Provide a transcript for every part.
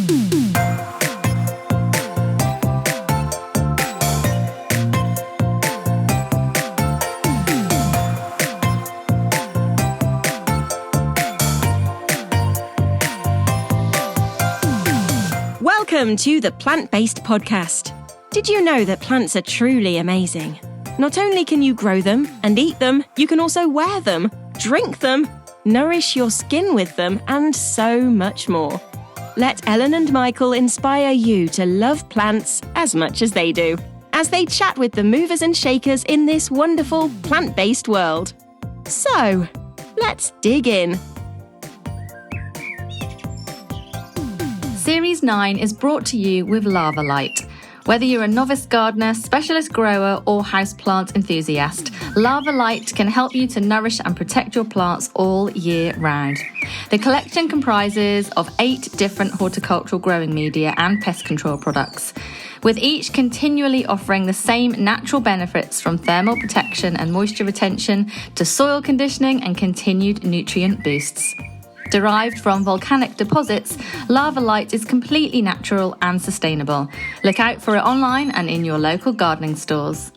Welcome to the Plant-Based Podcast. Did you know that plants are truly amazing? Not only can you grow them and eat them, you can also wear them, drink them, nourish your skin with them, and so much more. Let Ellen and Michael inspire you to love plants as much as they do, as they chat with the movers and shakers in this wonderful plant-based world. So, let's dig in. Series 9 is brought to you with Lava Light. Whether you're a novice gardener, specialist grower, or houseplant enthusiast, Lava Light can help you to nourish and protect your plants all year round. The collection comprises of 8 different horticultural growing media and pest control products, with each continually offering the same natural benefits from thermal protection and moisture retention to soil conditioning and continued nutrient boosts. Derived from volcanic deposits, Lava Light is completely natural and sustainable. Look out for it online and in your local gardening stores.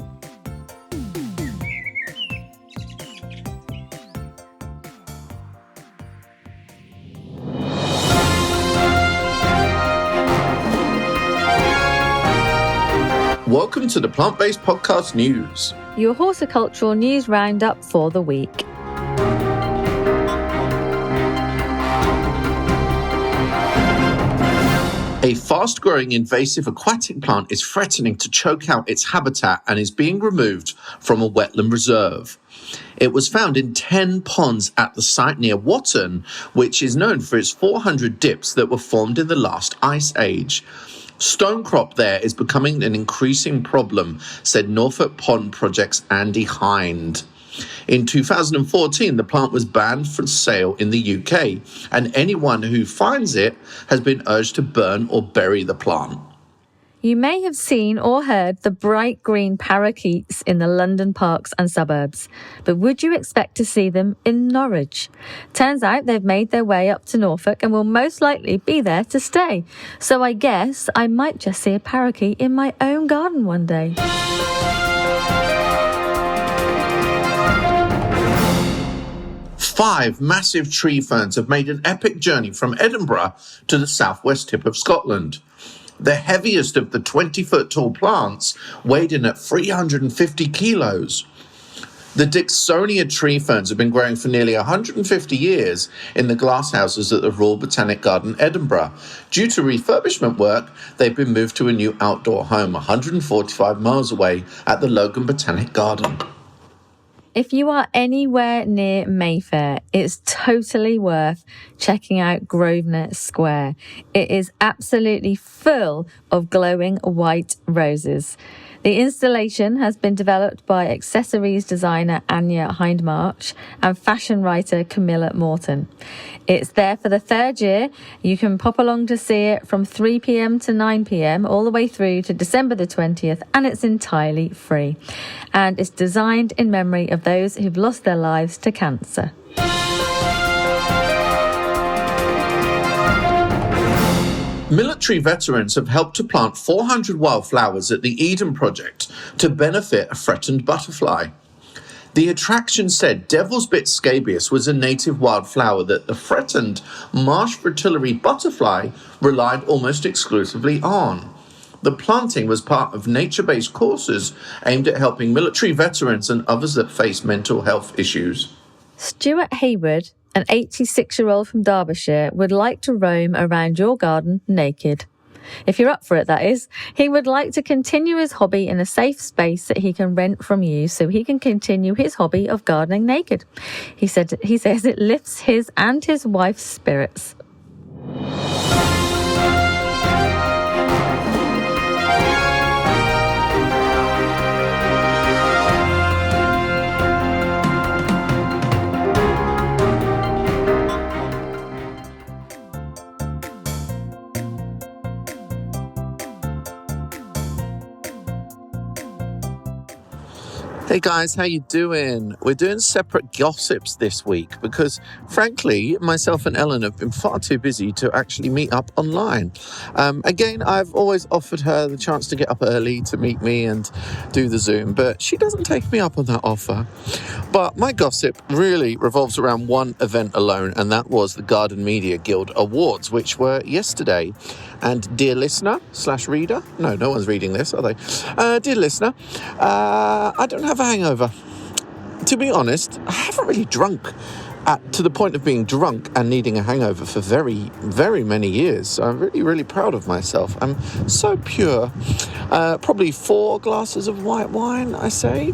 Welcome to the Plant-Based Podcast News. Your horticultural news roundup for the week. A fast-growing invasive aquatic plant is threatening to choke out its habitat and is being removed from a wetland reserve. It was found in 10 ponds at the site near Watton, which is known for its 400 dips that were formed in the last ice age. Stone crop there is becoming an increasing problem, said Norfolk Pond Project's Andy Hind. In 2014, the plant was banned for sale in the UK, and anyone who finds it has been urged to burn or bury the plant. You may have seen or heard the bright green parakeets in the London parks and suburbs, but would you expect to see them in Norwich? Turns out they've made their way up to Norfolk and will most likely be there to stay. So I guess I might just see a parakeet in my own garden one day. 5 massive tree ferns have made an epic journey from Edinburgh to the southwest tip of Scotland. The heaviest of the 20-foot-tall plants weighed in at 350 kilos. The Dicksonia tree ferns have been growing for nearly 150 years in the glasshouses at the Royal Botanic Garden, Edinburgh. Due to refurbishment work, they've been moved to a new outdoor home 145 miles away at the Logan Botanic Garden. If you are anywhere near Mayfair, it's totally worth checking out Grosvenor Square. It is absolutely full of glowing white roses. The installation has been developed by accessories designer Anya Hindmarch and fashion writer Camilla Morton. It's there for the 3rd year. You can pop along to see it from 3 p.m. to 9 p.m. all the way through to December the 20th, and it's entirely free. And it's designed in memory of those who've lost their lives to cancer. Military veterans have helped to plant 400 wildflowers at the Eden Project to benefit a threatened butterfly. The attraction said Devil's Bit scabious was a native wildflower that the threatened marsh fritillary butterfly relied almost exclusively on. The planting was part of nature-based courses aimed at helping military veterans and others that face mental health issues. Stuart Hayward, an 86-year-old from Derbyshire, would like to roam around your garden naked. If you're up for it, that is. He would like to continue his hobby in a safe space that he can rent from you so he can continue his hobby of gardening naked. He says it lifts his and his wife's spirits. Hey guys, how you doing? We're doing separate gossips this week because, frankly, myself and Ellen have been far too busy to actually meet up online. Again, I've always offered her the chance to get up early to meet me and do the Zoom, but she doesn't take me up on that offer. But my gossip really revolves around one event alone, and that was the Garden Media Guild Awards, which were yesterday. And dear listener / reader, no one's reading this, are they? Dear listener, I don't have a hangover. To be honest, I haven't really drunk to the point of being drunk and needing a hangover for very, very many years. So I'm really, really proud of myself. I'm so pure. Probably 4 glasses of white wine, I say.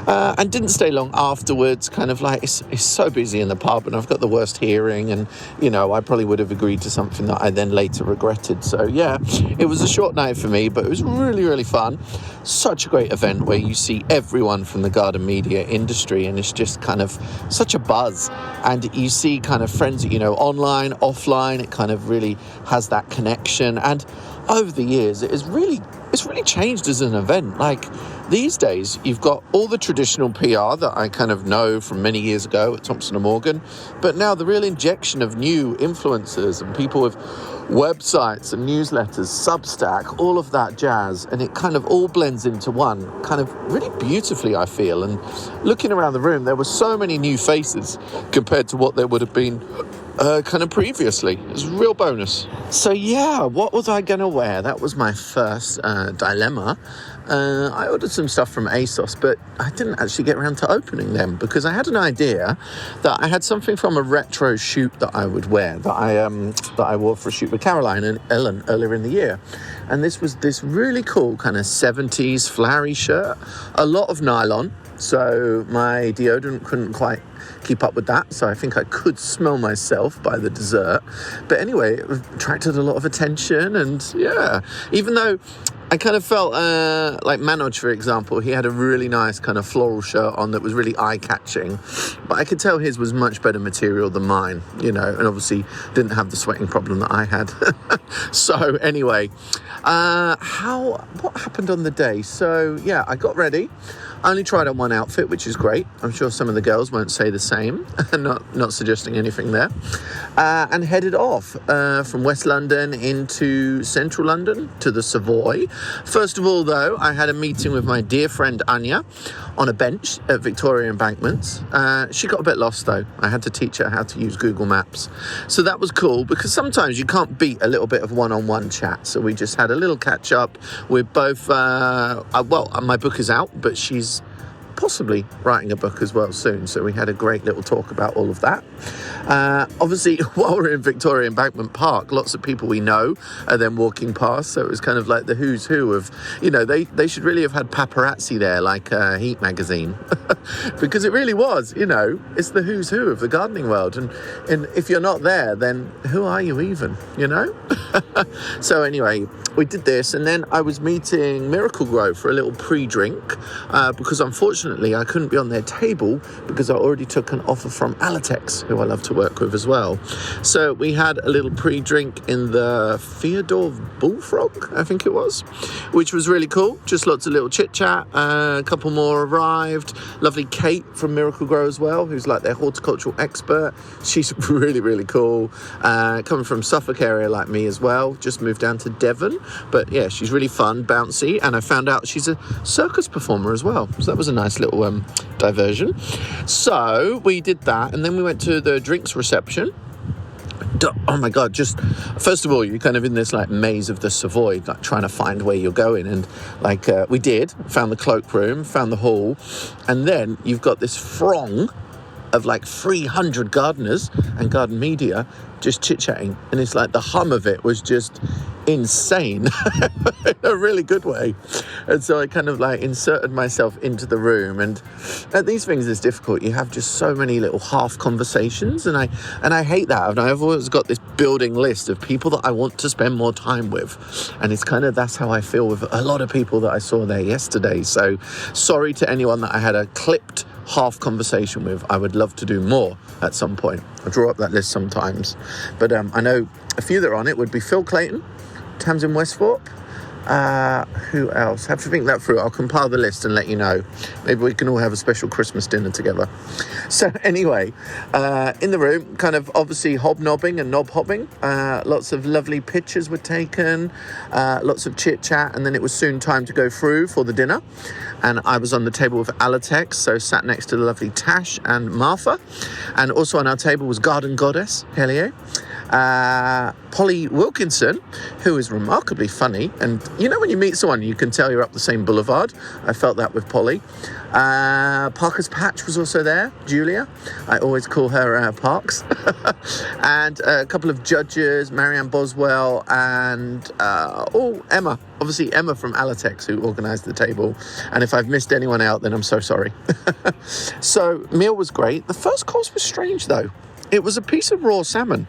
And didn't stay long afterwards. Kind of like, it's so busy in the pub and I've got the worst hearing. And, I probably would have agreed to something that I then later regretted. So, yeah, it was a short night for me, but it was really, really fun. Such a great event where you see everyone from the garden media industry and it's just kind of such a buzz. And you see kind of friends that you know online, offline. It kind of really has that connection. And over the years, it's really changed as an event. Like these days, you've got all the traditional PR that I kind of know from many years ago at Thompson & Morgan. But now the real injection of new influencers and people with websites and newsletters, Substack, all of that jazz. And it kind of all blends into one kind of really beautifully, I feel. And looking around the room, there were so many new faces compared to what there would have been kind of previously. It was a real bonus. So yeah, what was I going to wear? That was my first dilemma. I ordered some stuff from ASOS, but I didn't actually get around to opening them because I had an idea that I had something from a retro shoot that I would wear, that I wore for a shoot with Caroline and Ellen earlier in the year. And this was this really cool kind of 70s flowery shirt, a lot of nylon. So my deodorant couldn't quite keep up with that. So I think I could smell myself by the dessert. But anyway, it attracted a lot of attention. And yeah, even though I kind of felt like Manoj, for example, he had a really nice kind of floral shirt on that was really eye-catching. But I could tell his was much better material than mine, and obviously didn't have the sweating problem that I had. So anyway, what happened on the day? So yeah, I got ready. I only tried on one outfit, which is great. I'm sure some of the girls won't say the same. not suggesting anything there. And headed off from West London into Central London to the Savoy. First of all, though, I had a meeting with my dear friend Anya on a bench at Victoria Embankments. She got a bit lost, though. I had to teach her how to use Google Maps. So that was cool because sometimes you can't beat a little bit of one-on-one chat. So we just had a little catch-up. We're both, my book is out, but she's possibly writing a book as well soon. So we had a great little talk about all of that. Obviously, while we're in Victoria Embankment Park, lots of people we know are then walking past. So it was kind of like the who's who of, they should really have had paparazzi there, like Heat magazine. Because it really was, it's the who's who of the gardening world. And if you're not there, then who are you even, So anyway, we did this. And then I was meeting Miracle Grow for a little pre-drink because unfortunately I couldn't be on their table because I already took an offer from Alatex, who I love to work with as well. So we had a little pre-drink in the Fyodor Bullfrog, I think it was, which was really cool. Just lots of little chit-chat. A couple more arrived. Lovely Kate from Miracle Grow as well, who's like their horticultural expert. She's really, really cool. Coming from Suffolk area like me as well. Just moved down to Devon. But yeah, she's really fun, bouncy. And I found out she's a circus performer as well. So that was a nice little diversion. So we did that. And then we went to the drinks reception. Oh my God, just first of all, you're kind of in this like maze of the Savoy, like trying to find where you're going. And like we found the cloakroom, found the hall. And then you've got this throng of like 300 gardeners and garden media just chit-chatting. And it's like the hum of it was just insane in a really good way. And so I kind of like inserted myself into the room, and at these things it's difficult. You have just so many little half conversations, and I hate that. And I've always got this building list of people that I want to spend more time with, and it's kind of that's how I feel with a lot of people that I saw there yesterday. So sorry to anyone that I had a clipped half conversation with. I would love to do more at some point. I draw up that list sometimes, but I know a few that are on it would be Phil Clayton, Tamsin Westthorpe, Who else? Have to think that through. I'll compile the list and let you know. Maybe we can all have a special Christmas dinner together. So anyway, in the room, kind of obviously hobnobbing and knob-hobbing. Lots of lovely pictures were taken, lots of chit-chat, and then it was soon time to go through for the dinner. And I was on the table with Alatex, so sat next to the lovely Tash and Martha. And also on our table was Garden Goddess, Hellier. Polly Wilkinson, who is remarkably funny, and you know when you meet someone you can tell you're up the same boulevard. I felt that with Polly. Parker's Patch was also there, Julia. I always call her Parks. And a couple of judges, Marianne Boswell and Emma. Obviously Emma from Alatex, who organised the table. And if I've missed anyone out, then I'm so sorry. So, meal was great. The first course was strange, though. It was a piece of raw salmon,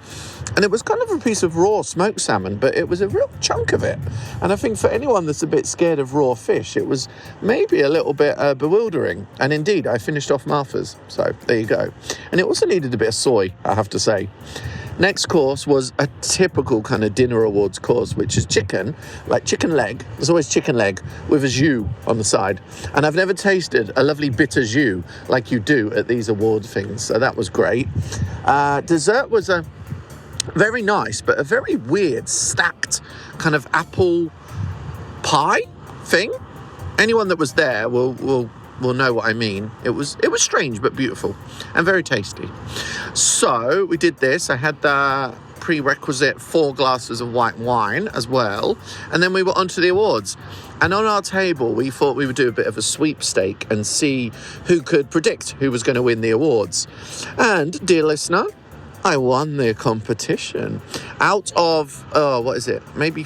and it was kind of a piece of raw smoked salmon, but it was a real chunk of it. And I think for anyone that's a bit scared of raw fish, it was maybe a little bit bewildering. And indeed, I finished off Martha's, so there you go. And it also needed a bit of soy, I have to say. Next course was a typical kind of dinner awards course, which is chicken, like chicken leg. There's always chicken leg with a jus on the side. And I've never tasted a lovely bitter jus like you do at these award things. So that was great. Dessert was a very nice, but a very weird stacked kind of apple pie thing. Anyone that was there will know what I mean. It was strange but beautiful and very tasty. So we did this. I had the prerequisite 4 glasses of white wine as well, and then we were on to the awards. And on our table we thought we would do a bit of a sweepstake and see who could predict who was going to win the awards. And dear listener, I won the competition. Out of maybe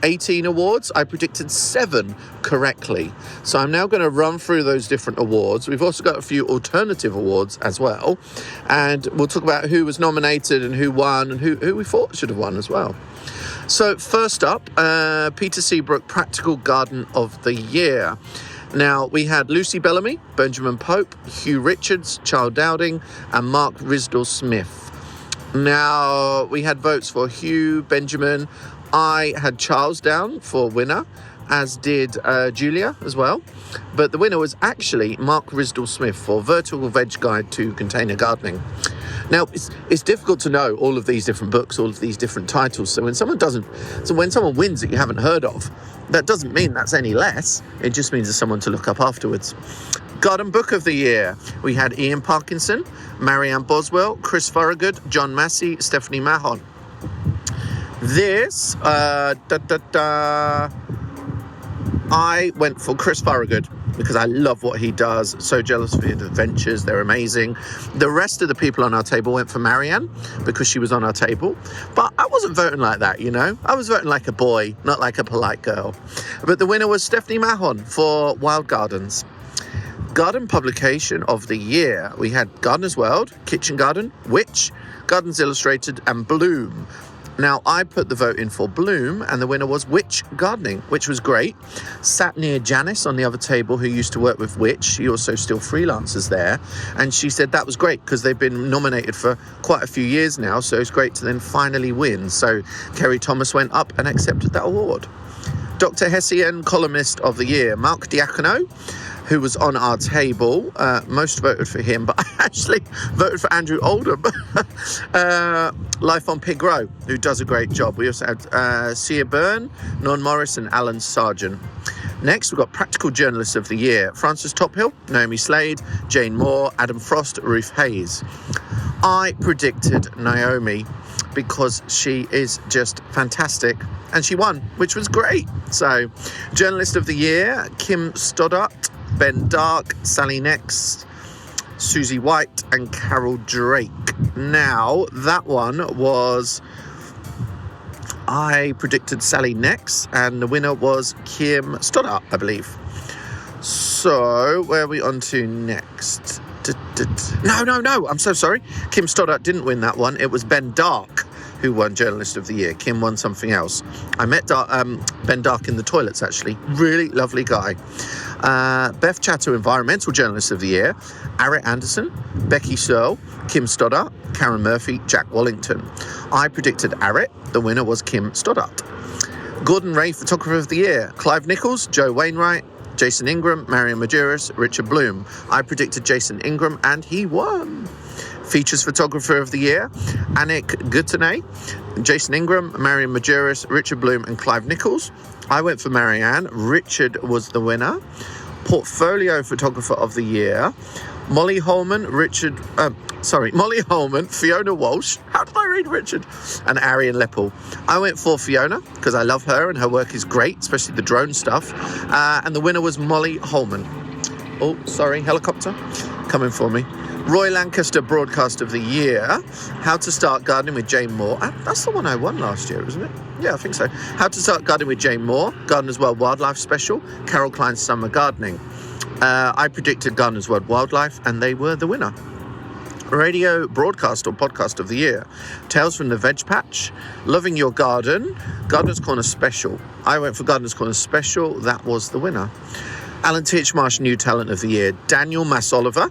18 awards, I predicted 7 correctly. So I'm now going to run through those different awards. We've also got a few alternative awards as well, and we'll talk about who was nominated and who won and who we thought should have won as well. So first up, Peter Seabrook Practical Garden of the Year. Now, we had Lucy Bellamy, Benjamin Pope, Hugh Richards, Charles Dowding, and Mark Risdell-Smith. Now, we had votes for Hugh, Benjamin. I had Charles down for winner, as did Julia as well. But the winner was actually Mark Risdell-Smith for Vertical Veg Guide to Container Gardening. Now, it's difficult to know all of these different books, all of these different titles. So when someone wins that you haven't heard of, that doesn't mean that's any less. It just means there's someone to look up afterwards. Garden Book of the Year. We had Ian Parkinson, Marianne Boswell, Chris Farragut, John Massey, Stephanie Mahon. This, I went for Chris Farragut because I love what he does. So jealous of his adventures. They're amazing. The rest of the people on our table went for Marianne because she was on our table. But I wasn't voting like that, you know. I was voting like a boy, not like a polite girl. But the winner was Stephanie Mahon for Wild Gardens. Garden Publication of the Year. We had Gardener's World, Kitchen Garden, Witch, Gardens Illustrated, and Bloom. Now, I put the vote in for Bloom, and the winner was Witch Gardening, which was great. Sat near Janice on the other table, who used to work with Witch. She also still freelances there. And she said that was great because they've been nominated for quite a few years now, so it's great to then finally win. So Kerry Thomas went up and accepted that award. Dr. Hessian Columnist of the Year, Mark Diacono, who was on our table. Most voted for him, but I actually voted for Andrew Oldham, Life on Pig Row, who does a great job. We also had Sia Byrne, Non Morris, and Alan Sargent. Next, we've got Practical Journalist of the Year, Frances Tophill, Naomi Slade, Jane Moore, Adam Frost, Ruth Hayes. I predicted Naomi because she is just fantastic, and she won, which was great. So, Journalist of the Year, Kim Stoddart, Ben Dark, Sally Next, Susie White, and Carol Drake. Now, that one was... I predicted Sally Next, and the winner was Kim Stoddart, I believe. So, where are we on to next? No, I'm so sorry. Kim Stoddart didn't win that one. It was Ben Dark who won Journalist of the Year. Kim won something else. I met Ben Dark in the toilets, actually. Really lovely guy. Beth Chatto, Environmental Journalist of the Year, Arit Anderson, Becky Searle, Kim Stoddart, Karen Murphy, Jack Wallington. I predicted Arit. The winner was Kim Stoddart. Gordon Ray Photographer of the Year, Clive Nichols, Joe Wainwright, Jason Ingram, Marion Maduris, Richard Bloom. I predicted Jason Ingram and he won. Features Photographer of the Year, Anik Gutane, Jason Ingram, Marion Maduris, Richard Bloom and Clive Nichols. I went for Marianne. Richard was the winner. Portfolio Photographer of the Year, Molly Holman, Molly Holman, Fiona Walsh. How did I read Richard? And Arian Lepple. I went for Fiona because I love her and her work is great, especially the drone stuff. And the winner was Molly Holman. Oh, sorry, helicopter coming for me. Roy Lancaster Broadcast of the Year, How to Start Gardening with Jane Moore. That's the one I won last year, isn't it? Yeah, I think so. How to Start Gardening with Jane Moore, Gardeners World Wildlife Special, Carol Klein's Summer Gardening. I predicted Gardeners World Wildlife and they were the winner. Radio Broadcast or Podcast of the Year, Tales from the Veg Patch, Loving Your Garden, Gardener's Corner Special. I went for Gardener's Corner Special, that was the winner. Alan Titchmarsh New Talent of the Year, Daniel Mass-Oliver,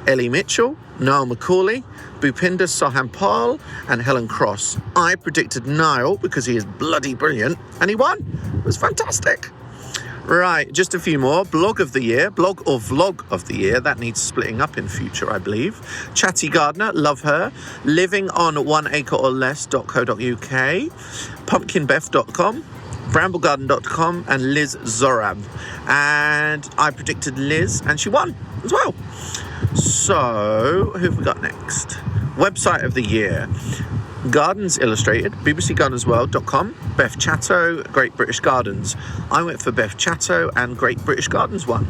Ellie Mitchell, Niall McCauley, Bhupinder Sohampal and Helen Cross. I predicted Niall because he is bloody brilliant and he won. It was fantastic. Right, just a few more. Blog of the Year, blog or vlog of the year. That needs splitting up in future, I believe. Chatty Gardener, love her. Living on 1 acre or less.co.uk. Pumpkinbeth.com. Bramblegarden.com and Liz Zorab. And I predicted Liz and she won as well. So, who have we got next? Website of the year. Gardens Illustrated, bbcgardenersworld.com, Beth Chatto, Great British Gardens. I went for Beth Chatto and Great British Gardens won.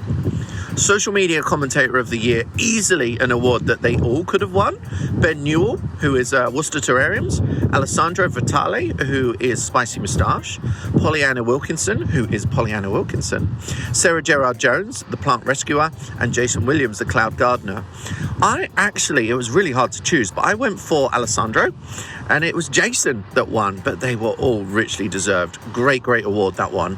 Social Media Commentator of the Year, easily an award that they all could have won. Ben Newell, who is Worcester Terrariums, Alessandro Vitale, who is Spicy Moustache, Pollyanna Wilkinson, who is Pollyanna Wilkinson, Sarah Gerard Jones, the Plant Rescuer, and Jason Williams, the Cloud Gardener. It was really hard to choose, but I went for Alessandro, and it was Jason that won, but they were all richly deserved. Great award, that one.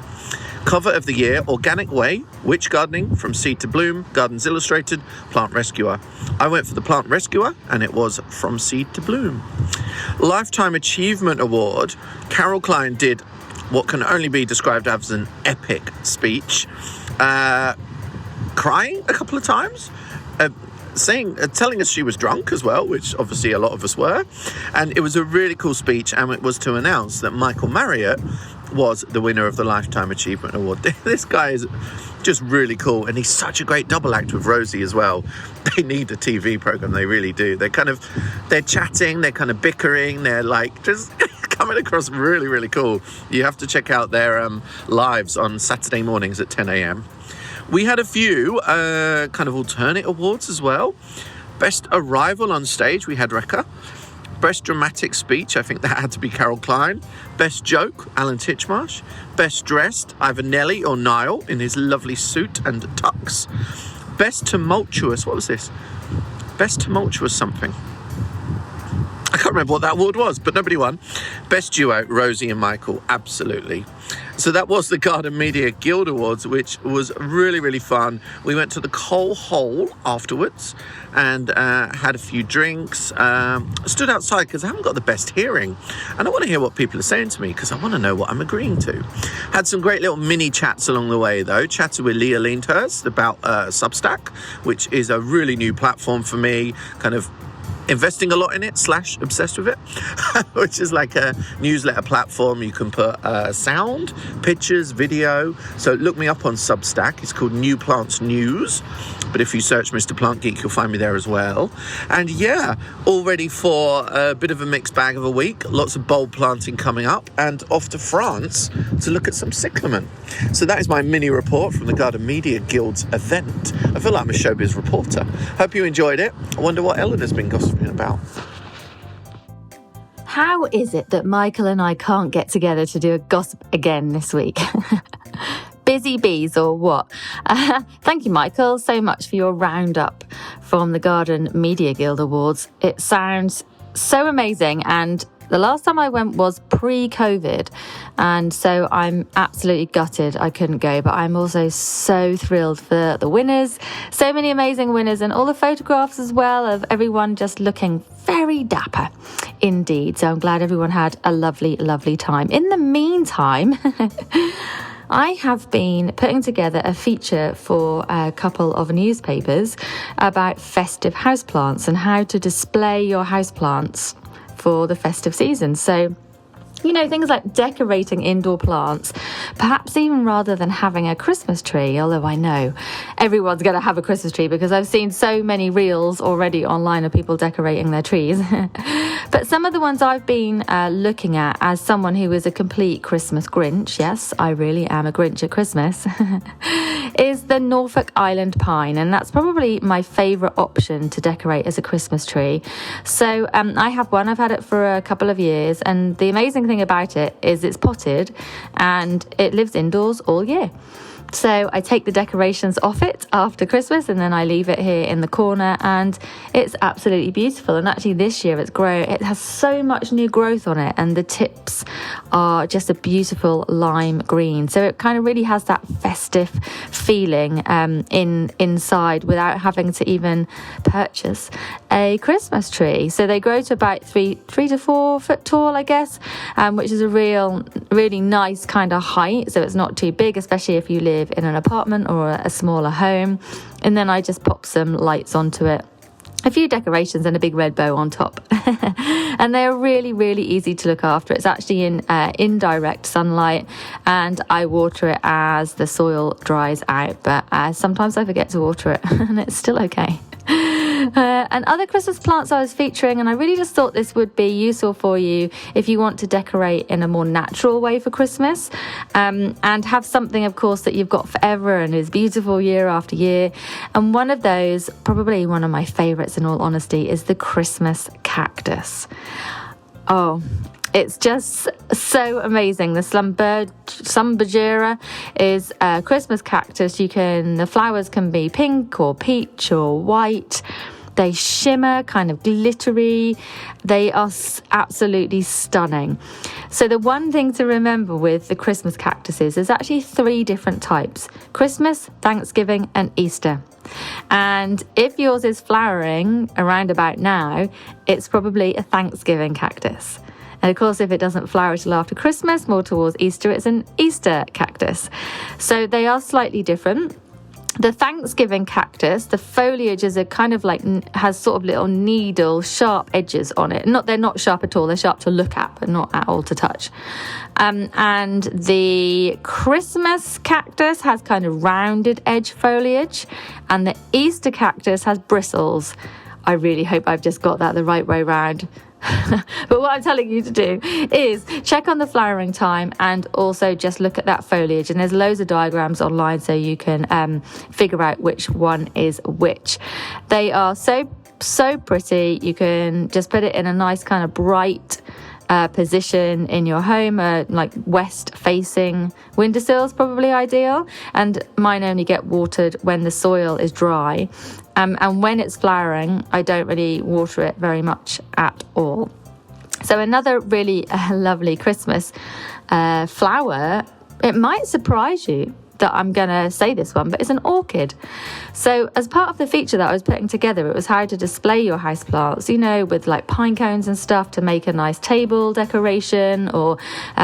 Cover of the Year, Organic Way, Witch Gardening, From Seed to Bloom, Gardens Illustrated, Plant Rescuer. I went for the Plant Rescuer, and it was From Seed to Bloom. Lifetime Achievement Award, Carol Klein did what can only be described as an epic speech, crying a couple of times, telling us she was drunk as well, which obviously a lot of us were, and it was a really cool speech, and it was to announce that Michael Marriott was the winner of the Lifetime Achievement Award. This guy is just really cool, and he's such a great double act with Rosie as well. They need a TV program, they really do. They're chatting, they're kind of bickering, they're like just coming across really cool. You have to check out their lives on Saturday mornings at 10 a.m. We had a few kind of alternate awards as well. Best Arrival on Stage, we had Rekha. Best Dramatic Speech, I think that had to be Carol Klein. Best Joke, Alan Titchmarsh. Best Dressed, either Nelly or Niall in his lovely suit and tux. Best Tumultuous, what was this? Best Tumultuous something. I can't remember what that award was, but nobody won. Best Duo, Rosie and Michael, absolutely. So that was the Garden Media Guild Awards, which was really fun. We went to the Coal Hole afterwards and had a few drinks. Stood outside because I haven't got the best hearing. And I want to hear what people are saying to me because I want to know what I'm agreeing to. Had some great little mini chats along the way, though. Chatted with Leah Lindhurst about Substack, which is a really new platform for me, kind of investing a lot in it / obsessed with it, which is like a newsletter platform. You can put sound, pictures, video. So look me up on Substack. It's called New Plants News, but if you search Mr. Plant Geek, you'll find me there as well. And yeah, all ready for a bit of a mixed bag of a week. Lots of bulb planting coming up, and off to France to look at some cyclamen. So that is my mini report from the Garden Media Guild's event. I feel like I'm a showbiz reporter. Hope you enjoyed it. I wonder what Ellen has been gossiping about. How is it that Michael and I can't get together to do a gossip again this week? Busy bees or what? Thank you, Michael, so much for your roundup from the Garden Media Guild Awards. It sounds so amazing, and The last time I went was pre-COVID, and so I'm absolutely gutted I couldn't go, but I'm also so thrilled for the winners. So many amazing winners, and all the photographs as well of everyone just looking very dapper indeed. So I'm glad everyone had a lovely, lovely time. In the meantime, I have been putting together a feature for a couple of newspapers about festive houseplants and how to display your houseplants for the festive season. So, you know, things like decorating indoor plants, perhaps even rather than having a Christmas tree, although I know everyone's going to have a Christmas tree because I've seen so many reels already online of people decorating their trees. But some of the ones I've been looking at as someone who is a complete Christmas Grinch, yes, I really am a Grinch at Christmas, is the Norfolk Island pine. And that's probably my favourite option to decorate as a Christmas tree. So I have one, I've had it for a couple of years, and the amazing thing about it is it's potted and it lives indoors all year. So I take the decorations off it after Christmas and then I leave it here in the corner, and it's absolutely beautiful. And actually this year it has so much new growth on it, and the tips are just a beautiful lime green. So it kind of really has that festive feeling inside without having to even purchase a Christmas tree. So they grow to about 3 to 4 foot tall, I guess, which is a really nice kind of height. So it's not too big, especially if you live in an apartment or a smaller home. And then I just pop some lights onto it, a few decorations and a big red bow on top. And they're really, really easy to look after. It's actually in indirect sunlight, and I water it as the soil dries out, but sometimes I forget to water it and it's still okay. And other Christmas plants I was featuring, and I really just thought this would be useful for you if you want to decorate in a more natural way for Christmas, and have something, of course, that you've got forever and is beautiful year after year. And one of those, probably one of my favourites in all honesty, is the Christmas cactus. Oh, it's just so amazing. The Schlumbergera is a Christmas cactus. The flowers can be pink or peach or white. They shimmer, kind of glittery. They are absolutely stunning. So the one thing to remember with the Christmas cactuses is actually 3 different types: Christmas, Thanksgiving, and Easter. And if yours is flowering around about now, it's probably a Thanksgiving cactus. And of course, if it doesn't flower till after Christmas, more towards Easter, it's an Easter cactus. So they are slightly different. The Thanksgiving cactus, the foliage is has sort of little needle sharp edges on it. They're not sharp at all. They're sharp to look at, but not at all to touch. And the Christmas cactus has kind of rounded edge foliage, and the Easter cactus has bristles. I really hope I've just got that the right way round. But what I'm telling you to do is check on the flowering time and also just look at that foliage. And there's loads of diagrams online so you can figure out which one is which. They are so pretty. You can just put it in a nice kind of bright position in your home, like west facing windowsills, probably ideal. And mine only get watered when the soil is dry, and when it's flowering I don't really water it very much at all. So another really lovely Christmas flower, it might surprise you that I'm going to say this one, but it's an orchid. So as part of the feature that I was putting together, it was how to display your houseplants, with like pine cones and stuff to make a nice table decoration, or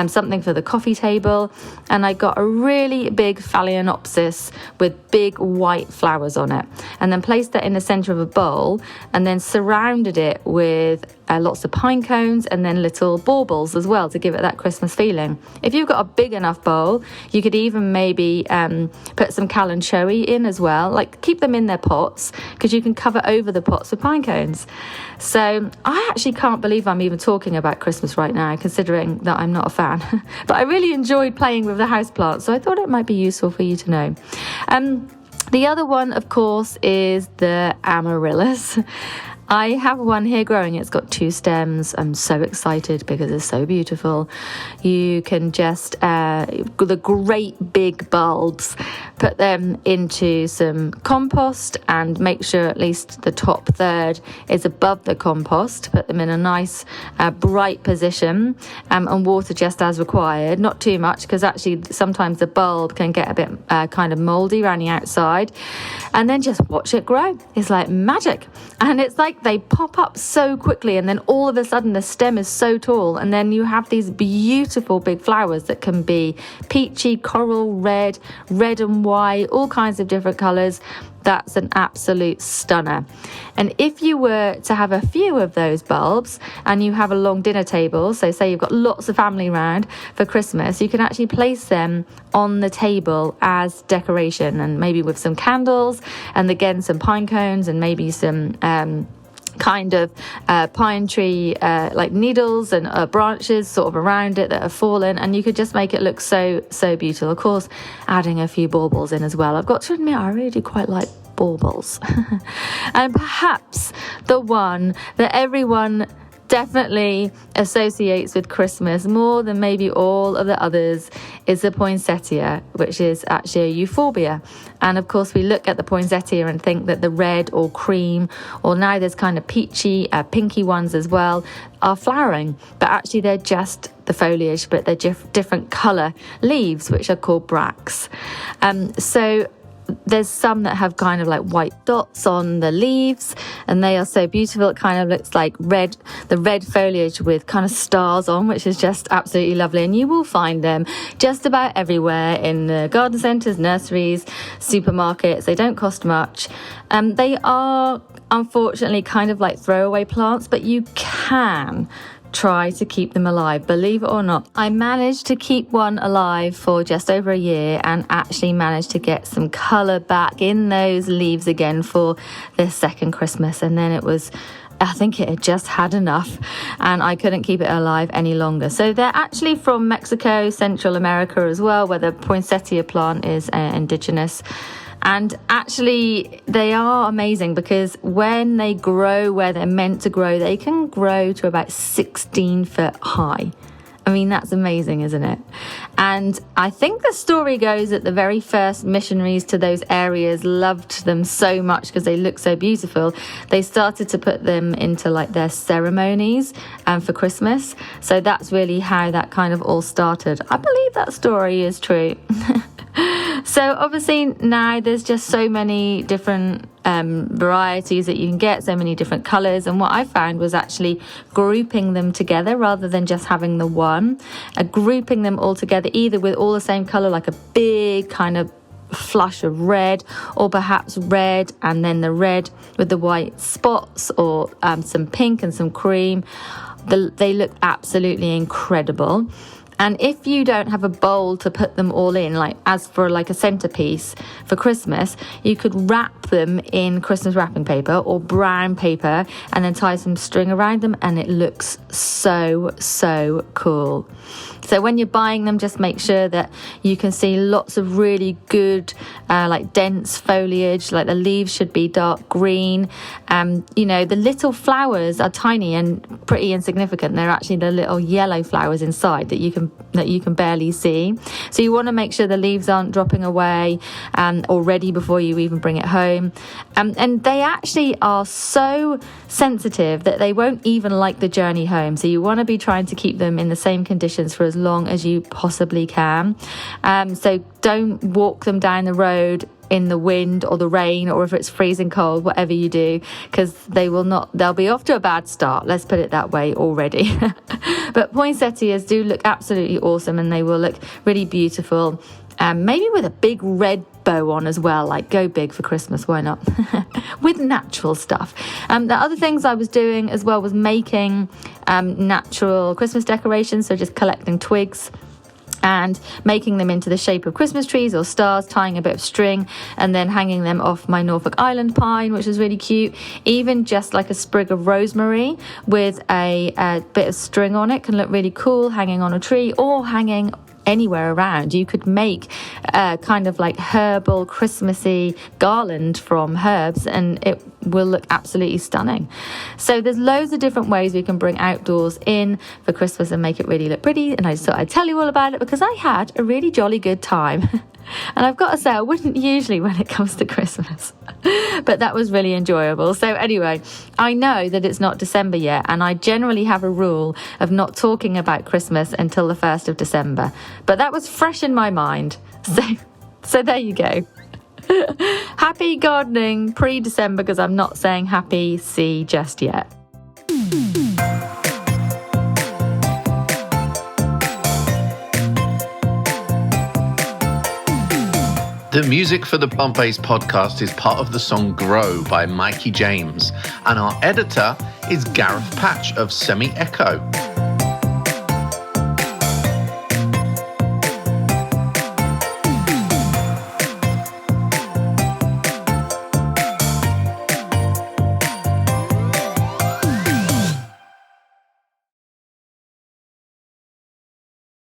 something for the coffee table. And I got a really big Phalaenopsis with big white flowers on it, and then placed that in the center of a bowl, and then surrounded it with lots of pine cones and then little baubles as well to give it that Christmas feeling. If you've got a big enough bowl, you could even maybe put some kalanchoe in as well. Like, keep them in their pots, because you can cover over the pots with pine cones. So I actually can't believe I'm even talking about Christmas right now, considering that I'm not a fan. But I really enjoyed playing with the houseplants, so I thought it might be useful for you to know. The other one, of course, is the amaryllis. I have one here growing. It's got 2 stems. I'm so excited because it's so beautiful. You can just, the great big bulbs, put them into some compost and make sure at least the top third is above the compost. Put them in a nice bright position and water just as required. Not too much, because actually sometimes the bulb can get a bit kind of mouldy around the outside. And then just watch it grow. It's like magic. And it's like they pop up so quickly, and then all of a sudden the stem is so tall, and then you have these beautiful big flowers that can be peachy, coral, red and white, all kinds of different colours. That's an absolute stunner. And if you were to have a few of those bulbs and you have a long dinner table, so say you've got lots of family around for Christmas, you can actually place them on the table as decoration, and maybe with some candles and again some pine cones and maybe some kind of pine tree like needles and branches sort of around it that have fallen, and you could just make it look so beautiful. Of course, adding a few baubles in as well. I've got to admit, I really do quite like baubles. And perhaps the one that everyone definitely associates with Christmas more than maybe all of the others is the poinsettia, which is actually a euphorbia. And of course we look at the poinsettia and think that the red or cream, or now there's kind of peachy, pinky ones as well, are flowering, but actually they're just the foliage, but they're different colour leaves, which are called bracts. So there's some that have kind of like white dots on the leaves, and they are so beautiful. It kind of looks like the red foliage with kind of stars on, which is just absolutely lovely. And you will find them just about everywhere in the garden centres, nurseries, supermarkets. They don't cost much. They are unfortunately kind of like throwaway plants, but you can try to keep them alive, believe it or not. I managed to keep one alive for just over a year and actually managed to get some colour back in those leaves again for the second Christmas, and then I think it had just had enough and I couldn't keep it alive any longer. So they're actually from Mexico, Central America as well, where the poinsettia plant is indigenous. And actually, they are amazing because when they grow where they're meant to grow, they can grow to about 16 foot high. I mean, that's amazing, isn't it? And I think the story goes that the very first missionaries to those areas loved them so much because they look so beautiful. They started to put them into like their ceremonies for Christmas. So that's really how that kind of all started. I believe that story is true. So obviously now there's just so many different varieties that you can get, so many different colours, and what I found was actually grouping them together rather than just having the one, grouping them all together either with all the same colour, like a big kind of flush of red, or perhaps red and then the red with the white spots, or some pink and some cream. They look absolutely incredible. And if you don't have a bowl to put them all in, like as for like a centerpiece for Christmas, you could wrap them in Christmas wrapping paper or brown paper and then tie some string around them, and it looks so cool. So when you're buying them, just make sure that you can see lots of really good, like dense foliage, like the leaves should be dark green. The little flowers are tiny and pretty insignificant. They're actually the little yellow flowers inside that you can barely see. So you want to make sure the leaves aren't dropping away already before you even bring it home. And they actually are so sensitive that they won't even like the journey home. So you want to be trying to keep them in the same conditions for as long as you possibly can. So don't walk them down the road in the wind or the rain, or if it's freezing cold, whatever you do, because they'll be off to a bad start, let's put it that way already. But poinsettias do look absolutely awesome, and they will look really beautiful, maybe with a big red bow on as well. Like, go big for Christmas, why not? With natural stuff. The other things I was doing as well was making natural Christmas decorations, so just collecting twigs and making them into the shape of Christmas trees or stars, tying a bit of string and then hanging them off my Norfolk Island pine, which is really cute. Even just like a sprig of rosemary with a bit of string on it can look really cool, hanging on a tree or hanging anywhere around. You could make kind of like herbal Christmassy garland from herbs, and it will look absolutely stunning. So there's loads of different ways we can bring outdoors in for Christmas and make it really look pretty, and I just thought I'd tell you all about it because I had a really jolly good time. And I've got to say, I wouldn't usually when it comes to Christmas, but that was really enjoyable. So anyway, I know that it's not December yet, and I generally have a rule of not talking about Christmas until the 1st of December, but that was fresh in my mind. So there you go. Happy gardening pre-December, because I'm not saying happy C just yet. The music for the Plant-Based podcast is part of the song Grow by Mikey James, and our editor is Gareth Patch of Semi Echo.